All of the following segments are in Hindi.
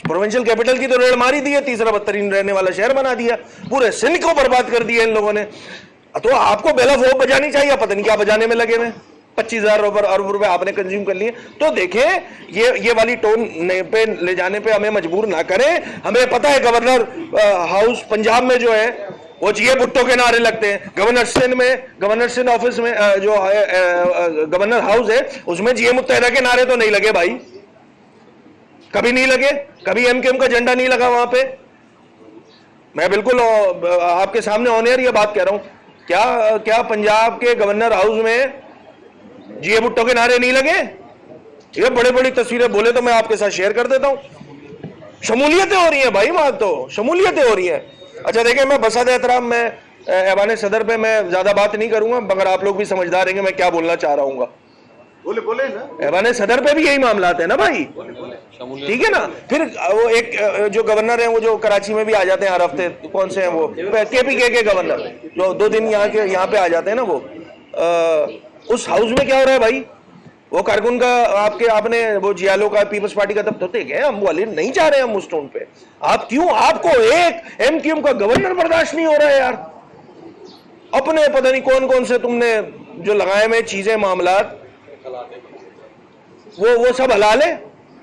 प्रोविंशियल कैपिटल की तो रेड मारी दी है, तीसरा बदतरीन रहने वाला शहर बना दिया, पूरे सिंध को बर्बाद कर दिया इन लोगों ने। तो आपको बेल ऑफ होप बजानी चाहिए, पता नहीं क्या बजाने में लगे हुए। 25,000 अरब रुपए आपने कंज्यूम कर लिए। तो देखें, ये वाली टोन पे ले जाने पे हमें मजबूर ना करें। हमें पता है गवर्नर हाउस पंजाब में जो है वो जीए भुट्टो के नारे लगते हैं, गवर्नर सिंध ऑफिस में जो गवर्नर हाउस है उसमें जीए मुत्तहिदा के नारे तो नहीं लगे भाई, कभी नहीं लगे, कभी एमकेएम का झंडा नहीं लगा वहां पे। मैं बिल्कुल आपके सामने ऑन एयर ये बात कह रहा हूं, क्या पंजाब के गवर्नर हाउस में जीए भुट्टो के नारे नहीं लगे? ये बड़ी बड़ी तस्वीरें बोले तो मैं आपके साथ शेयर कर देता हूं। शमूलियतें हो रही हैं भाई, वहां तो शमूलियतें हो रही हैं। अच्छा देखिए, मैं बसद एहतराम में ऐवान सदर पे मैं ज्यादा बात नहीं करूंगा, मगर आप लोग भी समझदार हैं मैं क्या बोलना चाह रहा हूँ। बोले ना, ऐवान सदर पे भी यही मामला है ना भाई, ठीक है ना। फिर वो एक जो गवर्नर है वो जो कराची में भी आ जाते हैं हर हफ्ते, कौन से हैं वो, केपीके के गवर्नर जो 2 दिन यहाँ पे आ जाते हैं ना, वो उस हाउस में क्या हो रहा है भाई? वो कारकुन का आपने वो जियालो का पीपल्स पार्टी का तब तो गए, हम वाले नहीं जा रहे हैं हम उस टोन पे। आप क्यों, आपको एक एमक्यूएम का गवर्नर बर्दाश्त नहीं हो रहा है यार? अपने पता नहीं कौन कौन से तुमने जो लगाए हुए चीजें मामलात वो सब हलाल है।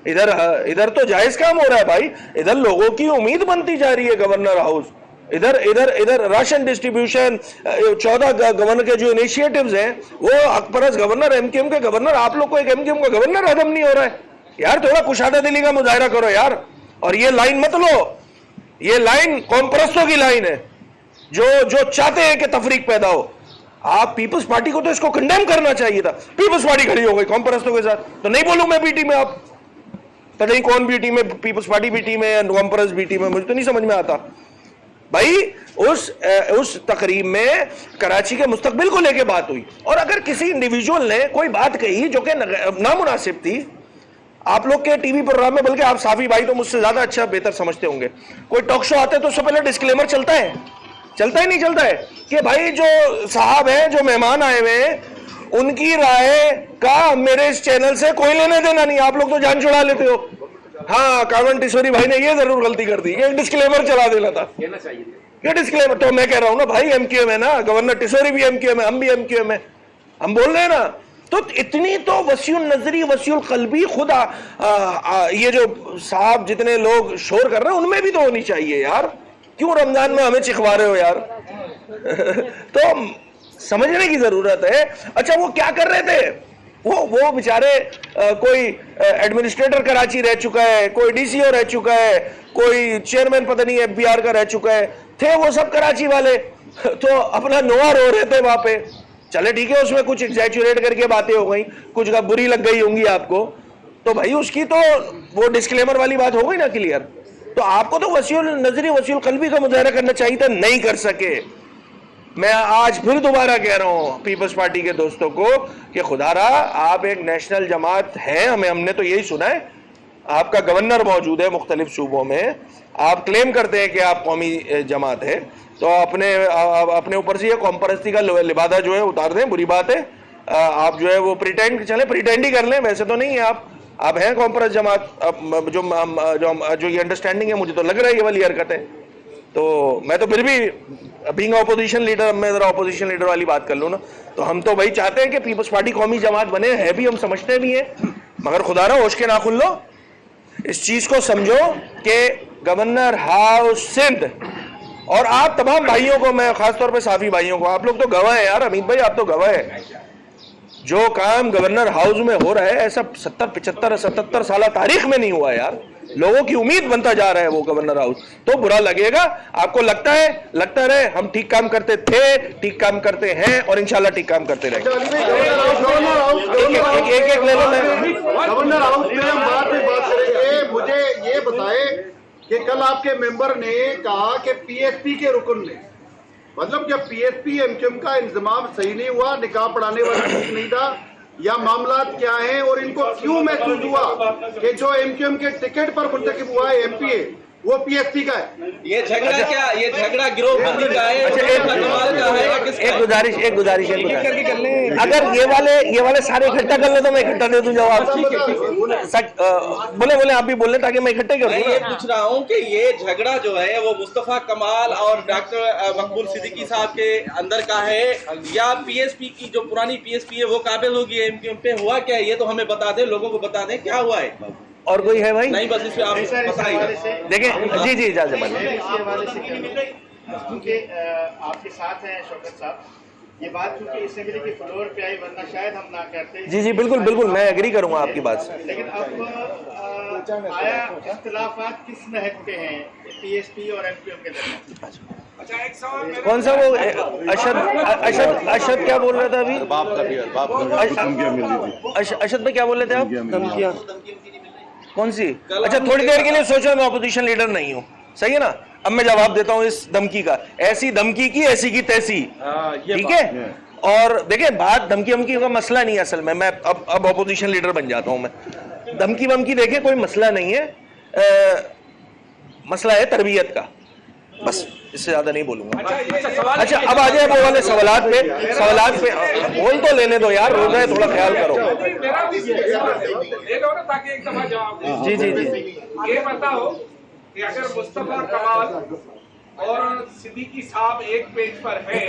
इधर तो जायज काम हो रहा है भाई, इधर लोगों की उम्मीद बनती जा रही है गवर्नर हाउस। इधर राशन डिस्ट्रीब्यूशन, 14 गवर्नर के जो इनिशिएटिव्स हैं वो अकबरस गवर्नर, एमकेएम के गवर्नर, आप लोग को एक एमकेएम का गवर्नर हजम नहीं हो रहा है यार। थोड़ा कुशादा दिली का मुजाहरा करो यार। और ये लाइन मत लो, ये लाइन कॉम्प्रसों की लाइन है जो चाहते हैं कि तफरीक पैदा हो। आप पीपल्स पार्टी को तो इसको कंडेम करना चाहिए था। पीपल्स पार्टी खड़ी हो गई कॉम्प्रसों के साथ, तो नहीं बोलूं मैं बीटी में, आप पता नहीं कौन बीटी में, पीपल्स पार्टी बीटी में या कॉम्प्रस बीटी में, मुझे तो नहीं समझ में आता भाई। उस तकरीब में कराची के मुस्तकबिल को लेके बात हुई, और अगर किसी इंडिविजुअल ने कोई बात कही जो कि नामुनासिब थी, आप लोग के टीवी प्रोग्राम में, बल्कि आप साफी भाई तो मुझसे ज्यादा अच्छा बेहतर समझते होंगे, कोई टॉक शो आता है तो उससे पहले डिस्क्लेमर चलता है नहीं चलता है कि भाई जो साहब हैं, जो मेहमान आए हुए हैं, उनकी राय का मेरे इस चैनल से कोई लेने देना नहीं। आप लोग तो जान छुड़ा लेते हो। हाँ, कावन टिशोरी भाई ने ये जरूर गलती कर दी, ये डिस्क्लेमर चला देना था, ये डिस्क्लेमर। तो मैं कह रहा हूं ना भाई, एमक्यूएम है ना, गवर्नर टिशोरी भी एमक्यूएम है, हम भी एमक्यूएम है, हम बोल रहे हैं ना। तो इतनी तो वसीउल नजरी, वसीउल कल्बी खुद ये जो साहब जितने लोग शोर कर रहे हैं उनमें भी तो होनी चाहिए यार। क्यों रमजान में हमें चिखवा रहे हो यार? तो समझने की जरूरत है। अच्छा, वो क्या कर रहे थे? वो बेचारे कोई एडमिनिस्ट्रेटर कराची रह चुका है, कोई डीसीओ रह चुका है, कोई चेयरमैन पता नहीं एफबीआर का रह चुका है, थे वो सब कराची वाले, तो अपना नोआ रो रहे थे वहां पे। चले ठीक है, उसमें कुछ एग्जैचुरेट करके बातें हो गई, कुछ का बुरी लग गई होंगी आपको, तो भाई उसकी तो वो डिस्क्लेमर वाली बात हो गई ना क्लियर। तो आपको तो वसीउल नजरी, वसीउल कल्बी का मुजाहरा करना चाहिए था, नहीं कर सके। मैं आज फिर दोबारा कह रहा हूं पीपल्स पार्टी के दोस्तों को कि खुदारा आप एक नेशनल जमात हैं, हमने तो यही सुना है, आपका गवर्नर मौजूद है मुख्तलिफ सूबों में, आप क्लेम करते हैं कि आप कौमी जमात है, तो अपने ऊपर से ये कॉम्परस्ती का लिबादा जो है उतार दें, बुरी बात है। आप जो है वो प्रिटेंड ही कर लें, वैसे तो नहीं है आप हैं कॉम्परस जमात। जो ये अंडरस्टैंडिंग है, मुझे तो लग रहा है ये वाली हरकत है। तो मैं तो फिर भी बीइंग ऑपोजिशन लीडर, मैं जरा ऑपोजिशन लीडर वाली बात कर लूँ ना, तो हम तो भाई चाहते हैं कि पीपल्स पार्टी कौमी जमात बने, है भी, हम समझते भी हैं, मगर खुदारा होश के नाखुन लो, इस चीज को समझो कि गवर्नर हाउस सिंध, और आप तमाम भाइयों को, मैं खासतौर पे साफी भाइयों को, आप लोग तो गवाह हैं यार, अमित भाई आप तो गवाह हैं, जो काम गवर्नर हाउस में हो रहा है ऐसा 70, 75, 77 साल तारीख में नहीं हुआ यार। लोगों की उम्मीद बनता जा रहा है वो गवर्नर हाउस, तो बुरा लगेगा। आपको लगता रहे हम ठीक काम करते थे, ठीक काम करते हैं, और इंशाल्लाह ठीक काम करते रहेंगे। एक ले लो, गवर्नर हाउस में हम बात करेंगे। मुझे ये बताए कि कल आपके मेंबर ने कहा कि पीएसपी के रुकन ने, मतलब जब पीएसपी एमक्यूएम का इंतजाम सही नहीं हुआ, निकाह पढ़ाने वाला ठीक नहीं था, या मामला क्या है, और इनको क्यों महसूस हुआ कि जो एमक्यूएम के टिकट पर मुंतखब हुआ है एमपीए, वो पीएसपी का है। ये झगड़ा क्या, ये झगड़ा गिरोहबंदी का है, अच्छा, कमाल का है या किसका है? एक गुजारिश अगर ये वाले सारे इकट्ठा कर ले तो मैं इकट्ठा दे दूं जवाब। सच बोले आप भी बोले ताकि मैं इकट्ठे कर मैं दूं ये ना। पूछ रहा हूँ कि ये झगड़ा जो है वो मुस्तफा कमाल और डॉक्टर मकबूल सिद्दीकी साहब के अंदर का है या पीएसपी की जो पुरानी पीएसपी है वो काबिल होगी एमक्यूएम पे? हुआ क्या है ये तो हमें बता दें, लोगों को बता दें क्या हुआ है। और कोई है भाई? नहीं, बस इसमें आप बताइए। देखें जी इजाजत क्योंकि आपके साथ हैं शौकत साहब, ये बात क्योंकि असेंबली के फ्लोर पे आई, वरना शायद हम ना करते। जी बिल्कुल मैं एग्री करूंगा आपकी बात से। लेकिन अब आया इख्तिलाफात किस महक पे हैं पीएसपी और एमक्यूएम के दरमियान? अच्छा, एक सवाल कौन सा वो अशद क्या बोल रहा था अभी? अशद भाई क्या बोल रहे थे आप? धमकियां कौन सी? अच्छा, थोड़ी देर के लिए सोचो, मैं अपोजिशन लीडर नहीं हूँ, सही है ना? अब मैं जवाब देता हूँ इस धमकी का। ऐसी धमकी की ऐसी की तैसी, ठीक है? और देखिए, बात धमकी वमकी का मसला नहीं है असल में। मैं अब अपोजिशन लीडर बन जाता हूँ मैं। धमकी वमकी देखिए कोई मसला नहीं है, मसला है तरबियत का, बस इससे ज्यादा नहीं बोलूंगा। अच्छा, अब आ जाए वो वाले सवालात पे बोल तो लेने दो यार, रोजा है, थोड़ा ख्याल करो। ताकि एक दफा जवाब दे। जी ये बताओ कि अगर मुस्तफा कमाल और सिद्दीकी साहब एक पेज पर हैं,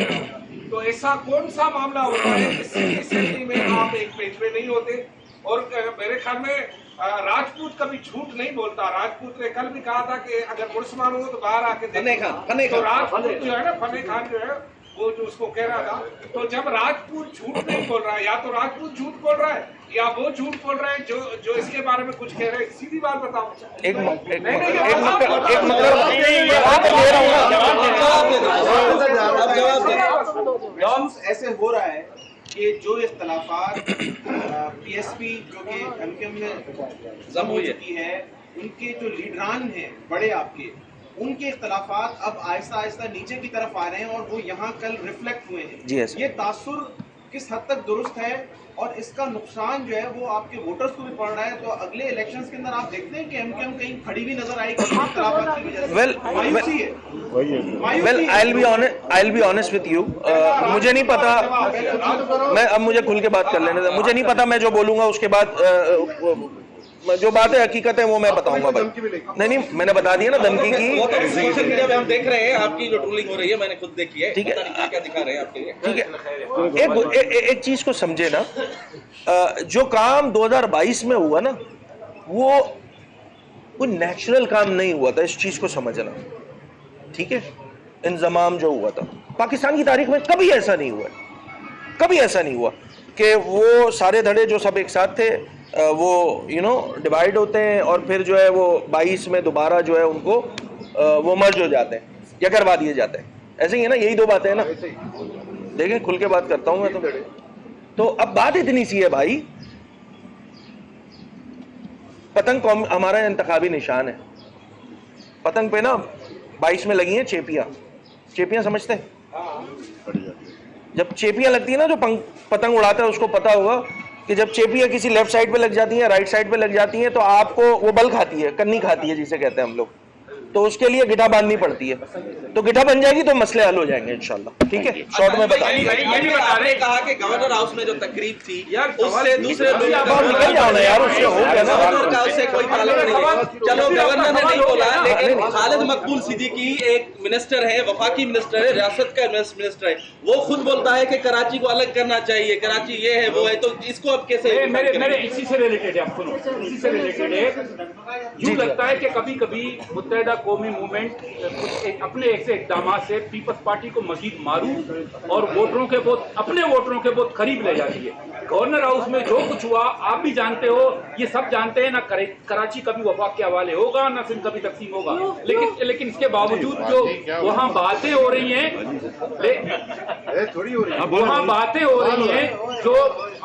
तो ऐसा कौन सा मामला होता है जिसकी असेंबली में आप एक पेज पे नहीं होते? और मेरे ख्याल में राजपूत कभी झूठ नहीं बोलता। राजपूत ने कल भी कहा था कि अगर मुसलमान हो तो बाहर आके फने खान तो राजपूत जो है ना, फने खान जो है वो जो उसको कह रहा था, तो जब राजपूत झूठ नहीं बोल रहा है, या तो राजपूत झूठ बोल रहा है या वो झूठ बोल रहा है जो इसके बारे में कुछ कह रहे हैं। सीधी बात बताओ। ऐसे हो रहा है कि जो इख्तलाफात पीएसपी जो कि एमक्यूएम में जम हो चुकी है, उनके जो लीडरान हैं बड़े आपके, उनके इख्तलाफात अब आहिस्ता आहिस्ता नीचे की तरफ आ रहे हैं और वो यहाँ कल रिफ्लेक्ट हुए हैं। ये तासुर किस हद तक दुरुस्त है और इसका नुकसान जो है वो आपके वोटर्स को भी पड़ रहा है? तो अगले इलेक्शंस के अंदर आप देखते हैं कि एमक्यूएम कहीं खड़ी भी नजर आएगी इख्तलाफात की वजह से? मायूसी है। Well I'll be honest with you, मुझे नहीं पता, मैं अब मुझे खुल के बात कर लेने दे। मुझे नहीं पता, मैं जो बोलूंगा उसके बाद जो बात है हकीकत है वो मैं बताऊंगा भाई। नहीं मैंने बता दिया ना धमकी की। वो तो सोशल मीडिया पे हम देख रहे हैं आपकी जो ट्रोलिंग हो रही है, मैंने खुद देखी है। ठीक है, क्या दिखा रहे हैं आपके लिए? ठीक है, एक चीज को समझे ना, जो काम 2022 में हुआ ना, वो कोई नेचुरल काम नहीं हुआ था, इस चीज को समझना, ठीक है? इंजमाम जो हुआ था पाकिस्तान की तारीख में कभी ऐसा नहीं हुआ, कभी ऐसा नहीं हुआ कि वो सारे धड़े जो सब एक साथ थे वो डिवाइड होते हैं और फिर जो है वो 22 में दोबारा जो है उनको वो मर्ज हो जाते हैं या करवा दिए जाते हैं। ऐसे ही है ना, यही दो बातें हैं ना। देखें, खुल के बात करता हूं मैं तो अब बात इतनी सी है भाई, पतंग हमारा इंतखाबी निशान है। पतंग पे ना 22 में लगी हैं चेपियां समझते हैं? जब चेपियां लगती है ना, जो पतंग उड़ाता है उसको पता होगा कि जब चेपियां किसी लेफ्ट साइड पे लग जाती हैं, राइट साइड पे लग जाती हैं, तो आपको वो बल खाती है, कन्नी खाती है जिसे कहते हैं हम लोग, तो उसके लिए गिठा बांधनी पड़ती है। तो गिठा बन जाएगी तो मसले हल हो जाएंगे इंशाल्लाह, ठीक है? शॉर्ट में बता आपने कहा कि गवर्नर हाउस में जो तकरीब थी उससे दूसरे लोग निकल जाओ ना यार, उससे हो गया ना, उससे कोई ताल्लुक नहीं है। चलो, गवर्नर ने नहीं बोला, लेकिन खालिद मकबूल सिद्दीकी एक मिनिस्टर है, वफाकी मिनिस्टर है, रियासत का मिनिस्टर है, वो खुद बोलता है कि कराची को अलग करना चाहिए, कराची ये है वो है, तो इसको अब कैसे? मेरे इसी से रिलेटेड है, आप सुनो, इसी से रिलेटेड है। यूं लगता है कि कभी कभी मुत्तहिदा कौमी मूवमेंट कुछ अपने ऐसे इक़दाम से पीपल्स पार्टी को मजीद मारूफ और वोटरों के बहुत, अपने वोटरों के बहुत करीब ले जाती है। गवर्नर हाउस में जो कुछ हुआ आप भी जानते हो, ये सब जानते हैं ना। कराची कभी वफाक के हवाले होगा, ना सिंध कभी तकसीम होगा, लेकिन इसके बावजूद जो वहाँ बातें हो रही हैं, वहाँ बातें हो रही हैं जो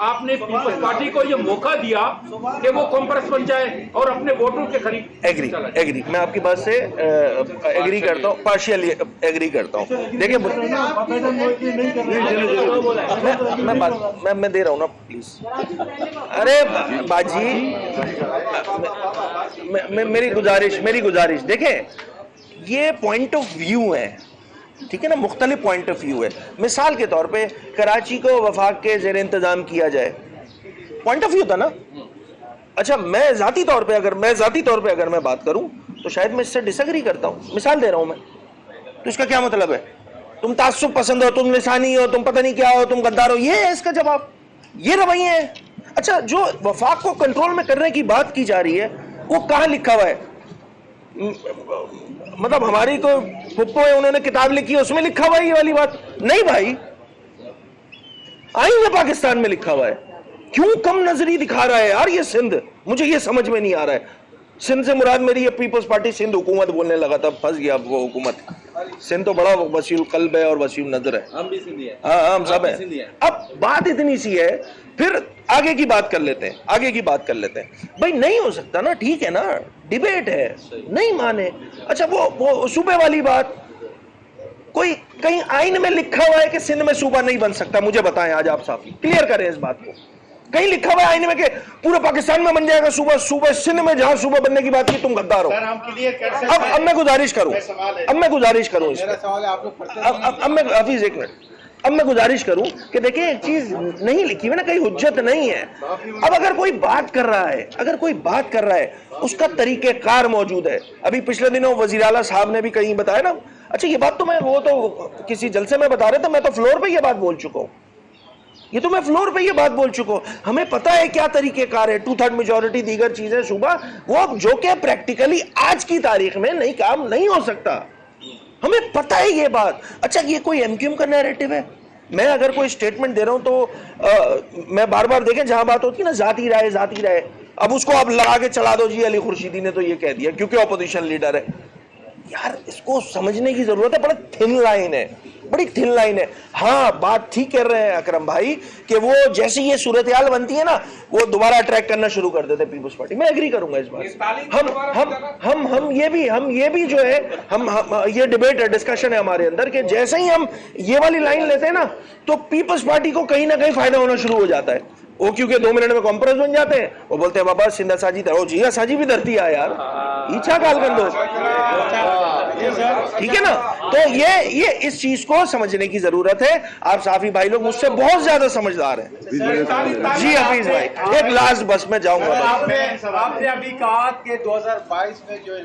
आपने पीपल्स पार्टी को ये मौका दिया कि वो कॉम्प्रेस बन जाए और अपने वोटरों के करीब। एग्री, मैं आपकी बात से एग्री करता हूँ, पार्शियली एग्री करता हूँ। देखिए, मैं दे रहा हूँ ना, प्लीज। अरे बाजी, मेरी गुजारिश गुजारिश, देखें ये पॉइंट ऑफ व्यू है, ठीक है ना, मुख्तलिफ पॉइंट ऑफ व्यू है। मिसाल के तौर पे कराची को वफाक के ज़ेर इंतजाम किया जाए, पॉइंट ऑफ व्यू था ना। अच्छा मैं जाती तौर पे अगर मैं बात करूं तो शायद मैं इससे डिसएग्री करता हूं, मिसाल दे रहा हूं मैं, तो इसका क्या मतलब है? तुम तासुब पसंद हो, तुम लिसानी हो, तुम पता नहीं क्या हो, तुम गद्दार हो, ये है इसका जवाब, ये रवैये है। अच्छा जो वफाक को कंट्रोल में करने की बात की जा रही है वो कहां लिखा हुआ है? मतलब हमारी कोई फुप्पो है, उन्होंने किताब लिखी है, उसमें लिखा हुआ है ये वाली बात? नहीं भाई, आईन पाकिस्तान में लिखा हुआ है। क्यों कम नजरी दिखा रहा है यार ये सिंध? मुझे ये समझ में नहीं आ रहा है। सिंध से मुराद मेरी ये पीपल्स पार्टी सिंध हुकूमत बोलने लगा था, फंस गया वो हुकूमत। सिंध तो बड़ा वसीउल कल्ब है और वसीउल नजर है। हम भी सिंधी हैं। हाँ हम सब है। अब बात इतनी सी है, फिर आगे की बात कर लेते हैं, भाई नहीं हो सकता ना, ठीक है ना, डिबेट है, नहीं माने। अच्छा वो सूबे वाली बात, कोई कहीं आइन में लिखा हुआ है कि सिंध में सूबा नहीं बन सकता? मुझे बताएं आज, आप साफ क्लियर करें इस बात को। कहीं लिखा हुआ है आइन में कि पूरे पाकिस्तान में बन जाएगा सूबा सिंध में जहां सूबा बनने की बात की तुम गद्दार हो? सर हम क्लियर कर सकते हैं। अब मैं गुजारिश करूं मेरा सवाल है, आप लोग पढ़ते हैं? अब मैं हाफिज एक मिनट, अब मैं गुजारिश करूं कि देखिए एक चीज नहीं लिखी हुई ना, कहीं हुज्जत नहीं है। अब अगर कोई बात कर रहा है उसका तरीकेकार मौजूद है। अभी पिछले दिनों वजीर आला साहब ने भी कहीं बताया ना। अच्छा ये बात तो मैं वो तो किसी जलसे में बता रहे थे, मैं तो फ्लोर पे ये बात बोल चुका हूं, हमें पता है क्या तरीकेकार है, 2/3 मेजॉरिटी दीगर चीजें सूबा, वो जो कि प्रैक्टिकली आज की तारीख में नहीं काम नहीं हो सकता, हमें पता है ये बात। अच्छा ये कोई एमक्यूएम का नैरेटिव है? मैं अगर कोई स्टेटमेंट दे रहा हूं तो मैं बार बार देखें जहां बात होती है ना जाती राय, अब उसको आप लगा के चला दो जी अली खुर्शीदी ने तो ये कह दिया क्योंकि ऑपोजिशन लीडर है। यार इसको समझने की जरूरत है, बड़ी थिन लाइन है। हाँ बात ठीक कह रहे हैं अकरम भाई कि वो जैसी ये सूरत हाल बनती है ना वो दोबारा अट्रैक्ट करना शुरू कर देते पीपल्स पार्टी। मैं एग्री करूंगा इस बात। हम ये भी जो है हम ये डिबेट है, डिस्कशन है हमारे अंदर कि जैसे ही हम ये वाली लाइन लेते हैं ना तो पीपल्स पार्टी को कहीं ना कहीं फायदा होना शुरू हो जाता है। वो क्योंकि 2 मिनट में कॉम्प्रोमाइज बन जाते हैं, वो बोलते हैं बाबा सिंधा साजी धरो जी, साजी भी धरती है यार, इच्छा काल कर दो, ठीक है ना। तो ये इस चीज को समझने की जरूरत है। आप साफी भाई लोग मुझसे बहुत ज्यादा समझदार हैं। जी हफीज भाई एक लास्ट बस में जाऊंगा। आपने अभी कहा कि 2022 में जो